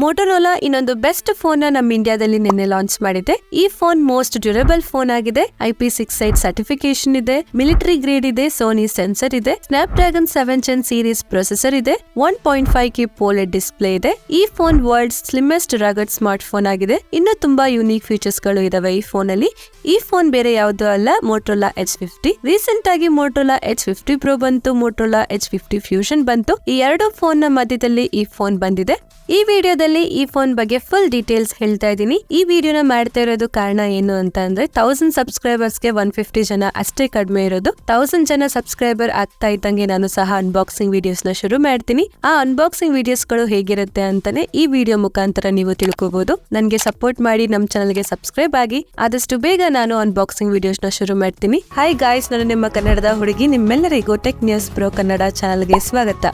Motorola ಇನ್ನೊಂದು best phone ನಮ್ಮ ಇಂಡಿಯಾದಲ್ಲಿ ನಿನ್ನೆ ಲಾಂಚ್ ಮಾಡಿದೆ. ಈ ಫೋನ್ ಮೋಸ್ಟ್ ಡ್ಯೂರಬಲ್ ಫೋನ್ ಆಗಿದೆ. IP68 ಸರ್ಟಿಫಿಕೇಶನ್ ಇದೆ, ಮಿಲಿಟರಿ ಗ್ರೇಡ್ ಇದೆ, ಸೋನಿ ಸೆನ್ಸರ್ ಇದೆ, snap dragon 7 Gen series processor ಇದೆ, 1.5K ಪೋಲೆಡ್ ಡಿಸ್ಪ್ಲೇ ಇದೆ. ಈ ಫೋನ್ ವರ್ಲ್ಡ್ ಸ್ಲಿಮ್ಮೆಸ್ಟ್ ರಗಡ್ ಸ್ಮಾರ್ಟ್ ಫೋನ್ ಆಗಿದೆ. ಇನ್ನು ತುಂಬಾ ಯೂನಿಕ್ ಫೀಚರ್ಸ್ ಗಳು ಇದಾವೆ ಈ ಫೋನ್ ಅಲ್ಲಿ. ಈ ಫೋನ್ ಬೇರೆ ಯಾವುದು ಅಲ್ಲ, ಮೋಟೋರೋಲಾ H50. ರೀಸೆಂಟ್ ಆಗಿ ಮೋಟೋರೋಲಾ H50 Pro ಬಂತು, ಮೋಟೋರೋಲಾ H50 ಫ್ಯೂಷನ್ ಬಂತು. ಈ ಎರಡು ಫೋನ್ ನ ಮಧ್ಯದಲ್ಲಿ ಈ ಫೋನ್ ಬಂದಿದೆ. ಈ ವಿಡಿಯೋದಲ್ಲಿ ಈ ಫೋನ್ ಬಗ್ಗೆ ಫುಲ್ ಡೀಟೇಲ್ಸ್ ಹೇಳ್ತಾ ಇದ್ದೀನಿ. ಈ ವಿಡಿಯೋನ ಮಾಡ್ತಾ ಇರೋದು ಕಾರಣ ಏನು ಅಂತ ಅಂದ್ರೆ 1000 ಸಬ್ಸ್ಕ್ರೈಬರ್ಸ್ಗೆ 150 ಜನ ಅಷ್ಟೇ ಕಡಿಮೆ ಇರೋದು. 1000 ಜನ ಸಬ್ಸ್ಕ್ರೈಬರ್ ಆಗ್ತಾ ಇದ್ದಂಗೆ ನಾನು ಸಹ ಅನ್ಬಾಕ್ಸಿಂಗ್ ವಿಡಿಯೋಸ್ ನ ಶುರು ಮಾಡ್ತೀನಿ. ಆ ಅನ್ಬಾಕ್ಸಿಂಗ್ ವಿಡಿಯೋಸ್ ಗಳು ಹೇಗಿರುತ್ತೆ ಅಂತಾನೆ ಈ ವಿಡಿಯೋ ಮುಖಾಂತರ ನೀವು ತಿಳ್ಕೋಬಹುದು. ನನ್ಗೆ ಸಪೋರ್ಟ್ ಮಾಡಿ ನಮ್ಮ ಚಾನಲ್ಗೆ ಸಬ್ಸ್ಕ್ರೈಬ್ ಆಗಿ. ಆದಷ್ಟು ಬೇಗ ನಾನು ಅನ್ಬಾಕ್ಸಿಂಗ್ ವಿಡಿಯೋಸ್ ನ ಶುರು ಮಾಡ್ತೀನಿ. ಹಾಯ್ ಗಾಯ್ಸ್, ನಾನು ನಿಮ್ಮ ಕನ್ನಡದ ಹುಡುಗಿ. ನಿಮ್ಮೆಲ್ಲರಿಗೂ ಟೆಕ್ ನ್ಯೂಸ್ ಬ್ರೋ ಕನ್ನಡ ಚಾನಲ್ಗೆ ಸ್ವಾಗತ.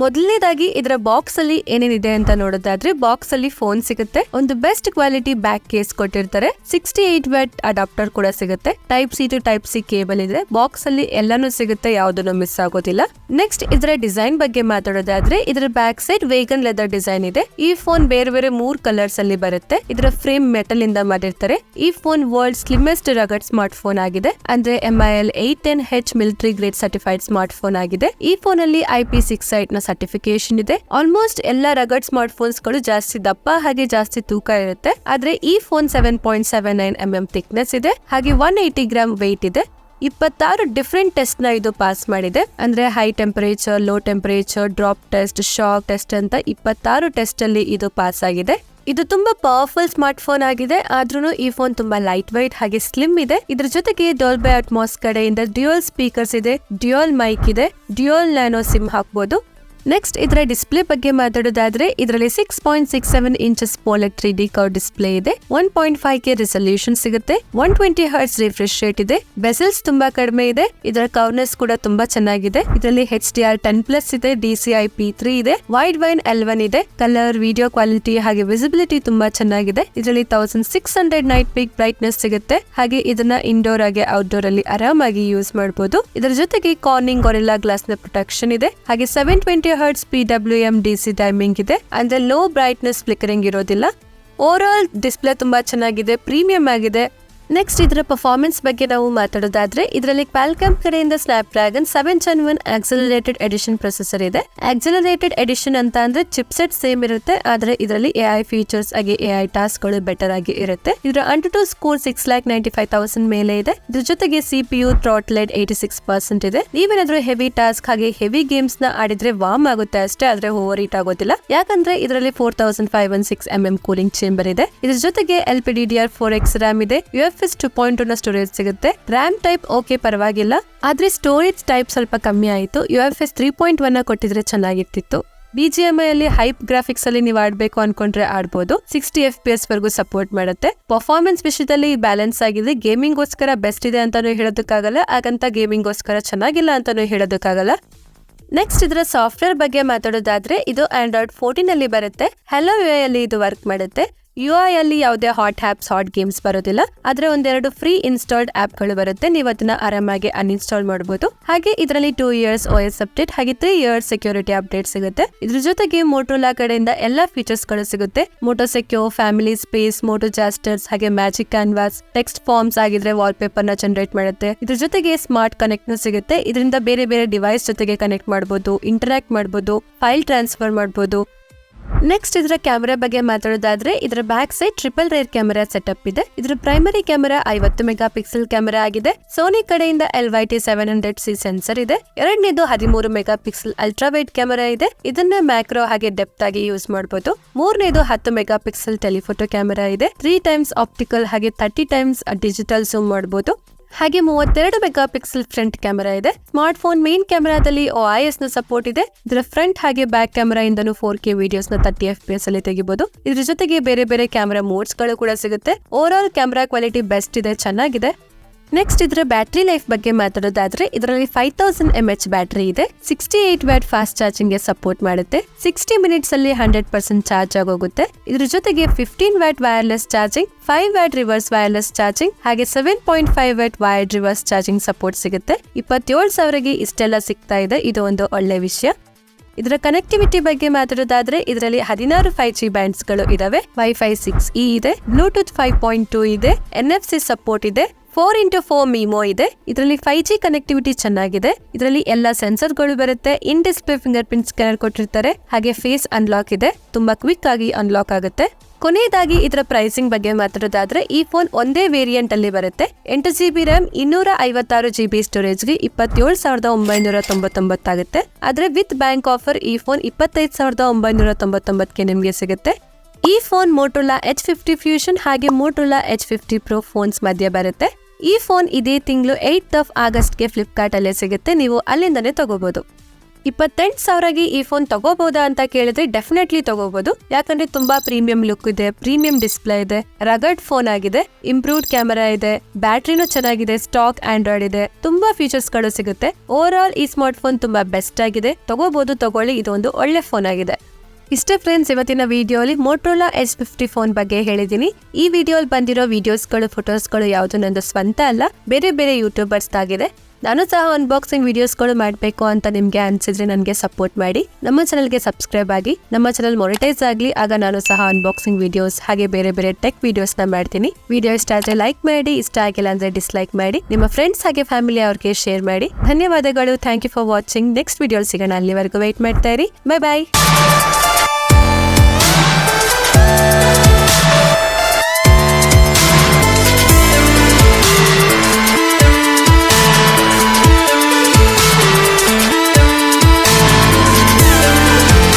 ಮೊದಲನೇದಾಗಿ ಇದರ ಬಾಕ್ಸ್ ಅಲ್ಲಿ ಏನೇನಿದೆ ಅಂತ ನೋಡೋದಾದ್ರೆ, ಬಾಕ್ಸ್ ಅಲ್ಲಿ ಫೋನ್ ಸಿಗುತ್ತೆ, ಒಂದು ಬೆಸ್ಟ್ ಕ್ವಾಲಿಟಿ ಬ್ಯಾಕ್ ಕೇಸ್ ಕೊಟ್ಟಿರ್ತಾರೆ, 68 ವ್ಯಾಟ್ ಅಡಾಪ್ಟರ್ ಕೂಡ ಸಿಗುತ್ತೆ, Type-C to Type-C ಕೇಬಲ್ ಇದೆ. ಬಾಕ್ಸ್ ಅಲ್ಲಿ ಎಲ್ಲಾನು ಸಿಗುತ್ತೆ, ಯಾವ್ದನ್ನು ಮಿಸ್ ಆಗೋದಿಲ್ಲ. ನೆಕ್ಸ್ಟ್ ಇದರ ಡಿಸೈನ್ ಬಗ್ಗೆ ಮಾತಾಡೋದಾದ್ರೆ, ಇದರ back side vegan leather design ಇದೆ. ಈ ಫೋನ್ ಬೇರೆ ಬೇರೆ 3 ಕಲರ್ಸ್ ಅಲ್ಲಿ ಬರುತ್ತೆ. ಇದರ ಫ್ರೇಮ್ ಮೆಟಲ್ ಇಂದ ಮಾಡಿರ್ತಾರೆ. ಈ ಫೋನ್ ವರ್ಲ್ಡ್ ಸ್ಲಿಮ್ಮೆಸ್ಟ್ ರಗಡ್ ಸ್ಮಾರ್ಟ್ ಫೋನ್ ಆಗಿದೆ. ಅಂದ್ರೆ MIL 810H military grade certified smart phone ಆಗಿದೆ. ಈ ಫೋನ್ ಅಲ್ಲಿ IP68 ನ ಸರ್ಟಿಫಿಕೇಶನ್ ಇದೆ. ಆಲ್ಮೋಸ್ಟ್ ಎಲ್ಲ ರಗಡ್ ಸ್ಮಾರ್ಟ್ ಫೋನ್ಸ್ ಗಳು ಜಾಸ್ತಿ ದಪ್ಪ ಹಾಗೆ ಜಾಸ್ತಿ ತೂಕ ಇರುತ್ತೆ. ಆದ್ರೆ ಈ ಫೋನ್ 7.79 mm ಥಿಕ್ನೆಸ್ ಇದೆ, ಹಾಗೆ 180 ಗ್ರಾಮ್ ವೆಯ್ಟ್ ಇದೆ. 26 ಡಿಫ್ರೆಂಟ್ ಟೆಸ್ಟ್ ನ ಇದು ಪಾಸ್ ಮಾಡಿದೆ. ಅಂದ್ರೆ high temperature, low temperature, drop test, shock test ಅಂತ 26 ಟೆಸ್ಟ್ ಅಲ್ಲಿ ಇದು ಪಾಸ್ ಆಗಿದೆ. ಇದು ತುಂಬಾ ಪವರ್ಫುಲ್ ಸ್ಮಾರ್ಟ್ ಫೋನ್ ಆಗಿದೆ. ಆದ್ರೂ ಈ ಫೋನ್ ತುಂಬಾ ಲೈಟ್ ವೈಟ್ ಹಾಗೆ ಸ್ಲಿಮ್ ಇದೆ. ಇದ್ರ ಜೊತೆಗೆ ಡಾಲ್ಬಿ ಅಟ್ಮಾಸ್ ಕಡೆಯಿಂದ ಡ್ಯೂಯಲ್ ಸ್ಪೀಕರ್ಸ್ ಇದೆ, ಡ್ಯೂಯಲ್ ಮೈಕ್ ಇದೆ, ಡ್ಯೂಯಲ್ ನ್ಯಾನೋ ಸಿಮ್ ಹಾಕಬಹುದು. ನೆಕ್ಸ್ಟ್ ಇದರ ಡಿಸ್ಪ್ಲೇ ಬಗ್ಗೆ ಮಾತಾಡೋದಾದ್ರೆ, ಇದರಲ್ಲಿ 6.67 ಇಂಚಸ್ ಪೋಲೆಡ್ 3D ಕರ್ವ್ ಡಿಸ್ಪ್ಲೇ ಇದೆ, 1.5K ರೆಸಲ್ಯೂಷನ್ ಸಿಗುತ್ತೆ, 120 Hz ರಿಫ್ರೆಶ್ ರೇಟ್ ಇದೆ, ಬೆಸಲ್ಸ್ ತುಂಬಾ ಕಡಿಮೆ ಇದೆ, ಇದರ ಕರ್ವ್ನೆಸ್ ಕೂಡ ತುಂಬಾ ಚೆನ್ನಾಗಿದೆ. ಇದರಲ್ಲಿ HDR10+ ಇದೆ, DCI P3 ಇದೆ, ವೈಡ್ ವೈನ್ L1 ಇದೆ, ಕಲರ್, ವಿಡಿಯೋ ಕ್ವಾಲಿಟಿ ಹಾಗೆ ವಿಸಿಬಿಲಿಟಿ ತುಂಬಾ ಚೆನ್ನಾಗಿದೆ. ಇದರಲ್ಲಿ 1600 ನೈಟ್ ಪೀಕ್ ಬ್ರೈಟ್ನೆಸ್ ಸಿಗುತ್ತೆ, ಹಾಗೆ ಇದನ್ನ ಇಂಡೋರ್ ಹಾಗೆ ಔಟ್ಡೋರ್ ಅಲ್ಲಿ ಆರಾಮಾಗಿ ಯೂಸ್ ಮಾಡಬಹುದು. ಇದರ ಜೊತೆಗೆ ಕಾರ್ನಿಂಗ್ ಗೊರಿಲ್ಲಾ ಗ್ಲಾಸ್ ನ ಪ್ರೊಟೆಕ್ಷನ್ ಇದೆ, ಹಾಗೆ 720 Hz PWM DC ಟೈಮಿಂಗ್ ಇದೆ. ಅಂದ್ರೆ ಲೋ ಬ್ರೈಟ್ನೆಸ್ ಫ್ಲಿಕರಿಂಗ್ ಇರೋದಿಲ್ಲ. ಓವರ್ ಆಲ್ ಡಿಸ್ಪ್ಲೇ ತುಂಬಾ ಚೆನ್ನಾಗಿದೆ, ಪ್ರೀಮಿಯಂ ಆಗಿದೆ. ನೆಕ್ಸ್ಟ್ ಇದರ ಪರ್ಫಾರ್ಮೆನ್ಸ್ ಬಗ್ಗೆ ನಾವು ಮಾತಾಡೋದಾದ್ರೆ, ಇದರಲ್ಲಿ ಕ್ವಾಲ್ಕಾಮ್ ಕಡೆಯಿಂದ Snapdragon 7 Gen 1 accelerated edition processor ಇದೆ. ಆಕ್ಸಲರೇಟೆಡ್ ಎಡಿಷನ್ ಅಂತ ಅಂದ್ರೆ ಚಿಪ್ಸೆಟ್ ಸೇಮ್ ಇರುತ್ತೆ, ಆದ್ರೆ ಇದರಲ್ಲಿ AI ಫೀಚರ್ಸ್ ಹಾಗೆ AI ಟಾಸ್ಕ್ ಗಳು ಬೆಟರ್ ಆಗಿ ಇರುತ್ತೆ. ಇದರ AnTuTu ಸ್ಕೋರ್ 6,95,000 ಮೇಲೆ ಇದೆ. ಇದ್ರ ಜೊತೆಗೆ CPU ಥ್ರಾಟ್ಲೆಡ್ 86% ಇದೆ. ನೀವೇನಾದ್ರೂ ಹೆವಿ ಟಾಸ್ಕ್ ಹಾಗೆ ಹೆವಿ ಗೇಮ್ಸ್ ನ ಆಡಿದ್ರೆ ವಾರ್ಮ್ ಆಗುತ್ತೆ ಅಷ್ಟೇ, ಆದ್ರೆ ಓವರ್ ಹೀಟ್ ಆಗೋದಿಲ್ಲ. ಯಾಕಂದ್ರೆ ಇದರಲ್ಲಿ 4516 mm ಕೂಲಿಂಗ್ ಚೇಂಬರ್ ಇದೆ. ಇದ್ರ ಜೊತೆಗೆ LPDDR4X RAM ಇದೆ, UFS 2.2 ನ ಸ್ಟೋರೇಜ್ ಸಿಗುತ್ತೆ. ರ್ಯಾಮ್ ಟೈಪ್ ಓಕೆ ಪರವಾಗಿಲ್ಲ, ಆದ್ರೆ ಸ್ಟೋರೇಜ್ ಟೈಪ್ ಸ್ವಲ್ಪ ಕಮ್ಮಿ ಆಯಿತು. UFS 3.1 ನ ಕೊಟ್ಟಿದ್ರೆ ಚೆನ್ನಾಗಿರ್ತಿತ್ತು. BGMI ಅಲ್ಲಿ ಹೈಪ್ ಗ್ರಾಫಿಕ್ಸ್ ಅಲ್ಲಿ ನೀವು ಆಡ್ಬೇಕು ಅನ್ಕೊಂಡ್ರೆ ಆಡ್ಬೋದು. 60 FPS ವರೆಗೂ ಸಪೋರ್ಟ್ ಮಾಡುತ್ತೆ. ಪರ್ಫಾರ್ಮೆನ್ಸ್ ವಿಷಯದಲ್ಲಿ ಬ್ಯಾಲೆನ್ಸ್ ಆಗಿದೆ. ಗೇಮಿಂಗ್ ಗೋಸ್ಕರ ಬೆಸ್ಟ್ ಇದೆ ಅಂತಾನೂ ಹೇಳೋದಕ್ಕಾಗಲ್ಲ, ಹಾಗಂತ ಗೇಮಿಂಗ್ ಗೋಸ್ಕರ ಚೆನ್ನಾಗಿಲ್ಲ ಅಂತಾನೂ ಹೇಳೋದಕ್ಕಾಗಲ್ಲ. ನೆಕ್ಸ್ಟ್ ಇದರ ಸಾಫ್ಟ್ವೇರ್ ಬಗ್ಗೆ ಮಾತಾಡೋದಾದ್ರೆ, ಇದು Android 14 ಅಲ್ಲಿ ಬರುತ್ತೆ. Hello UI ಅಲ್ಲಿ ಇದು ವರ್ಕ್ ಮಾಡುತ್ತೆ. UI ಅಲ್ಲಿ ಯಾವುದೇ ಹಾಟ್ ಆಪ್ಸ್, ಹಾಟ್ ಗೇಮ್ಸ್ ಬರೋದಿಲ್ಲ, ಆದ್ರೆ ಒಂದೆರಡು ಫ್ರೀ ಇನ್ಸ್ಟಾಲ್ಡ್ ಆಪ್ ಗಳು ಬರುತ್ತೆ. ನೀವು ಅದನ್ನ ಆರಾಮಾಗಿ ಅನ್ಇನ್ಸ್ಟಾಲ್ ಮಾಡಬಹುದು. ಹಾಗೆ ಇದರಲ್ಲಿ 2 years OS ಅಪ್ಡೇಟ್ ಹಾಗೆ 3 years ಸೆಕ್ಯೂರಿಟಿ ಅಪ್ಡೇಟ್ ಸಿಗುತ್ತೆ. ಇದ್ರ ಜೊತೆಗೆ ಮೋಟೋರೋಲಾ ಕಡೆಯಿಂದ ಎಲ್ಲಾ ಫೀಚರ್ಸ್ ಗಳು ಸಿಗುತ್ತೆ. Moto secure, family space, Moto gestures ಹಾಗೆ ಮ್ಯಾಜಿಕ್ ಕ್ಯಾನ್ವಾಸ್, ಟೆಕ್ಸ್ಟ್ ಫಾರ್ಮ್ಸ್ ಆಗಿದ್ರೆ ವಾಲ್ ಪೇಪರ್ ನ ಜನರೇಟ್ ಮಾಡುತ್ತೆ. ಇದ್ರ ಜೊತೆಗೆ ಸ್ಮಾರ್ಟ್ ಕನೆಕ್ಟ್ ನ ಸಿಗುತ್ತೆ. ಇದರಿಂದ ಬೇರೆ ಬೇರೆ ಡಿವೈಸ್ ಜೊತೆಗೆ ಕನೆಕ್ಟ್ ಮಾಡಬಹುದು, ಇಂಟರಾಕ್ಟ್ ಮಾಡಬಹುದು, ಫೈಲ್ ಟ್ರಾನ್ಸ್ಫರ್ ಮಾಡಬಹುದು. ನೆಕ್ಸ್ಟ್ ಇದರ ಕ್ಯಾಮೆರಾ ಬಗ್ಗೆ ಮಾತಾಡೋದಾದ್ರೆ, ಇದರ back side triple rear camera setup ಇದೆ. ಇದರ primary camera 50 megapixel camera ಆಗಿದೆ. ಸೋನಿ ಕಡೆಯಿಂದ LYT 700C ಸೆನ್ಸರ್ ಇದೆ. ಎರಡನೇದು 13 megapixel ultra wide camera ಇದೆ. ಇದನ್ನ ಮ್ಯಾಕ್ರೋ ಹಾಗೆ ಡೆಪ್ತ್ ಆಗಿ ಯೂಸ್ ಮಾಡಬಹುದು. ಮೂರನೇದು 10 ಮೆಗಾ ಪಿಕ್ಸೆಲ್ ಟೆಲಿಫೋಟೋ ಕ್ಯಾಮೆರಾ ಇದೆ. 3 times ಆಪ್ಟಿಕಲ್ ಹಾಗೆ 30 times ಡಿಜಿಟಲ್ ಝೂಮ್ ಮಾಡಬಹುದು. ಹಾಗೆ 32 ಮೆಗಾ ಪಿಕ್ಸೆಲ್ ಫ್ರಂಟ್ ಕ್ಯಾಮೆರಾ ಇದೆ. ಸ್ಮಾರ್ಟ್ ಫೋನ್ ಮೇನ್ ಕ್ಯಾಮೆರಾದಲ್ಲಿ OIS ನ ಸಪೋರ್ಟ್ ಇದೆ. ಇದರ ಫ್ರಂಟ್ ಹಾಗೆ ಬ್ಯಾಕ್ ಕ್ಯಾಮೆರಾ ಇಂದನೂ 4K ವಿಡಿಯೋಸ್ ನ 30 FPS ಅಲ್ಲಿ ತೆಗಿಬಹುದು. ಇದ್ರ ಜೊತೆಗೆ ಬೇರೆ ಬೇರೆ ಕ್ಯಾಮೆರಾ ಮೋಡ್ಸ್ ಗಳು ಕೂಡ ಸಿಗುತ್ತೆ. Over all camera quality best ಇದೆ, ಚೆನ್ನಾಗಿದೆ. ನೆಕ್ಸ್ಟ್ ಇದರ ಬ್ಯಾಟರಿ ಲೈಫ್ ಬಗ್ಗೆ ಮಾತಾಡೋದಾದ್ರೆ, ಇದರಲ್ಲಿ 5000 mAh ಬ್ಯಾಟರಿ ಇದೆ. 68 ವ್ಯಾಟ್ ಫಾಸ್ಟ್ ಚಾರ್ಜಿಂಗ್ ಗೆ ಸಪೋರ್ಟ್ ಮಾಡುತ್ತೆ. 60 ಮಿನಿಟ್ಸ್ ಅಲ್ಲಿ 100% ಚಾರ್ಜ್ ಆಗೋಗುತ್ತೆ. ಇದ್ರ ಜೊತೆಗೆ 15 watt wireless charging, 5 watt reverse wireless charging ಹಾಗೆ 7.5 watt wired reverse charging support ಸಿಗುತ್ತೆ. 27,000ಗೆ ಇಷ್ಟೆಲ್ಲ ಸಿಗ್ತಾ ಇದೆ. ಇದು ಒಂದು ಒಳ್ಳೆ ವಿಷಯ. ಇದರ ಕನೆಕ್ಟಿವಿಟಿ ಬಗ್ಗೆ ಮಾತಾಡೋದಾದ್ರೆ ಇದರಲ್ಲಿ 16 5G ಬ್ಯಾಂಡ್ಸ್ ಗಳು ಇದಾವೆ, ವೈಫೈ 6E ಇದೆ, ಬ್ಲೂಟೂತ್ 5.2 ಇದೆ, NFC ಸಪೋರ್ಟ್ ಇದೆ, 4x4 ಮಿಮೋ ಇದೆ. ಇದರಲ್ಲಿ 5G ಕನೆಕ್ಟಿವಿಟಿ ಚೆನ್ನಾಗಿದೆ. ಇದರಲ್ಲಿ ಎಲ್ಲ ಸೆನ್ಸರ್ಗಳು ಬರುತ್ತೆ, ಇನ್ ಡಿಸ್ಪ್ಲೇ ಫಿಂಗರ್ ಪ್ರಿಂಟ್ ಸ್ಕ್ಯಾನರ್ ಕೊಟ್ಟಿರ್ತಾರೆ, ಹಾಗೆ ಫೇಸ್ ಅನ್ಲಾಕ್ ಇದೆ, ತುಂಬಾ ಕ್ವಿಕ್ ಆಗಿ ಅನ್ಲಾಕ್ ಆಗುತ್ತೆ. ಕೊನೆಯದಾಗಿ ಇದರ ಪ್ರೈಸಿಂಗ್ ಬಗ್ಗೆ ಮಾತಾಡೋದಾದ್ರೆ ಈ ಫೋನ್ ಒಂದೇ ವೇರಿಯಂಟ್ ಅಲ್ಲಿ ಬರುತ್ತೆ. 8GB RAM 256GB ಸ್ಟೋರೇಜ್ಗೆ 27,999 ಆಗುತ್ತೆ. ಆದ್ರೆ ವಿತ್ ಬ್ಯಾಂಕ್ ಆಫರ್ ಈ ಫೋನ್ 25,999ಗೆ ನಿಮ್ಗೆ ಸಿಗುತ್ತೆ. ಈ ಫೋನ್ ಮೋಟೋರೋಲಾ H50 ಫ್ಯೂಷನ್ ಹಾಗೆ ಮೋಟೋರೋಲಾ H50 Pro ಫೋನ್ಸ್ ಮಧ್ಯೆ ಬರುತ್ತೆ. ಈ ಫೋನ್ ಇದೇ ತಿಂಗಳು 8th ಆಗಸ್ಟ್ಗೆ ಫ್ಲಿಪ್ಕಾರ್ಟ್ ಅಲ್ಲೇ ಸಿಗುತ್ತೆ, ನೀವು ಅಲ್ಲಿಂದನೇ ತಗೋಬಹುದು. 28,000ಗೆ ಈ ಫೋನ್ ತಗೋಬಹುದಾ ಅಂತ ಕೇಳಿದ್ರೆ ಡೆಫಿನೆಟ್ಲಿ ತಗೋಬಹುದು. ಯಾಕಂದ್ರೆ ತುಂಬಾ ಪ್ರೀಮಿಯಂ ಲುಕ್ ಇದೆ, ಪ್ರೀಮಿಯಂ ಡಿಸ್ಪ್ಲೇ ಇದೆ, ರಗಡ್ ಫೋನ್ ಆಗಿದೆ, ಇಂಪ್ರೂವ್ಡ್ ಕ್ಯಾಮೆರಾ ಇದೆ, ಬ್ಯಾಟ್ರಿನೂ ಚೆನ್ನಾಗಿದೆ, ಸ್ಟಾಕ್ ಆಂಡ್ರಾಯ್ಡ್ ಇದೆ, ತುಂಬಾ ಫೀಚರ್ಸ್ ಗಳು ಸಿಗುತ್ತೆ. ಓವರ್ ಆಲ್ ಈ ಸ್ಮಾರ್ಟ್ ಫೋನ್ ತುಂಬಾ ಬೆಸ್ಟ್ ಆಗಿದೆ, ತಗೋಬಹುದು, ತಗೊಳ್ಳಿ, ಇದು ಒಂದು ಒಳ್ಳೆ ಫೋನ್ ಆಗಿದೆ. ಇಷ್ಟೇ ಫ್ರೆಂಡ್ಸ್, ಇವತ್ತಿನ ವಿಡಿಯೋಲಿ ಮೋಟೋರೋಲಾ H50 ಫೋನ್ ಬಗ್ಗೆ ಹೇಳಿದೀನಿ. ಈ ವಿಡಿಯೋಲಿ ಬಂದಿರೋ ವಿಡಿಯೋಸ್ಗಳು, ಫೋಟೋಸ್ಗಳು ಯಾವುದು ನಂದು ಸ್ವಂತ ಅಲ್ಲ, ಬೇರೆ ಬೇರೆ ಯೂಟ್ಯೂಬರ್ಸ್ ಆಗಿದೆ. ನಾನು ಸಹ ಅನ್ಬಾಕ್ಸಿಂಗ್ ವಿಡಿಯೋಸ್ಗಳು ಮಾಡಬೇಕು ಅಂತ ನಿಮ್ಗೆ ಅನ್ಸಿದ್ರೆ ನನಗೆ ಸಪೋರ್ಟ್ ಮಾಡಿ, ನಮ್ಮ ಚಾನಲ್ಗೆ ಸಬ್ಸ್ಕ್ರೈಬ್ ಆಗಿ, ನಮ್ಮ ಚಾನಲ್ ಮೊನಿಟೈಸ್ ಆಗಲಿ, ಆಗ ನಾನು ಸಹ ಅನ್ಬಾಕ್ಸಿಂಗ್ ವಿಡಿಯೋಸ್ ಹಾಗೆ ಬೇರೆ ಬೇರೆ ಟೆಕ್ ವಿಡಿಯೋಸ್ ನ ಮಾಡ್ತೀನಿ. ವಿಡಿಯೋ ಇಷ್ಟ ಆದ್ರೆ ಲೈಕ್ ಮಾಡಿ, ಇಷ್ಟ ಆಗಿಲ್ಲ ಅಂದ್ರೆ ಡಿಸ್ಲೈಕ್ ಮಾಡಿ, ನಿಮ್ಮ ಫ್ರೆಂಡ್ಸ್ ಹಾಗೆ ಫ್ಯಾಮಿಲಿ ಅವ್ರಿಗೆ ಶೇರ್ ಮಾಡಿ. ಧನ್ಯವಾದಗಳು. Thank you for watching. Next video ಸಿಗೋಣ, ಅಲ್ಲಿವರೆಗೂ ವೇಟ್ ಮಾಡ್ತಾ ಇರಿ. ಬೈ ಬಾಯ್.